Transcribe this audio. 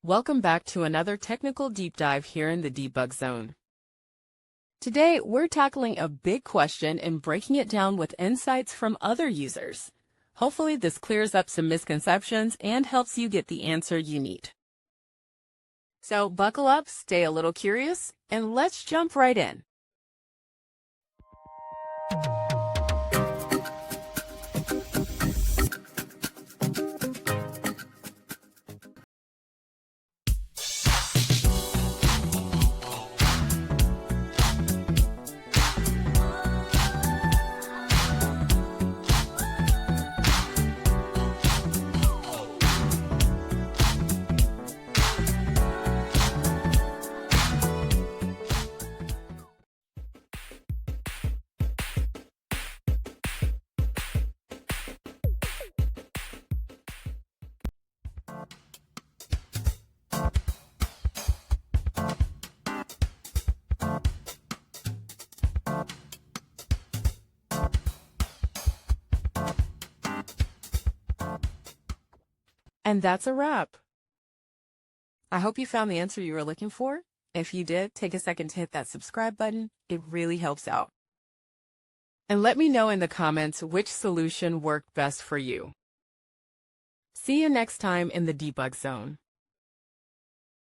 Welcome back to another technical deep dive here in the debug zone. Today, we're tackling a big question and breaking it down with insights from other users. Hopefully, this clears up some misconceptions and helps you get the answer you need. So buckle up, stay a little curious, and let's jump right in. And that's a wrap. I hope you found the answer you were looking for. If you did, take a second to hit that subscribe button. It really helps out. And let me know in the comments which solution worked best for you. See you next time in the debug zone.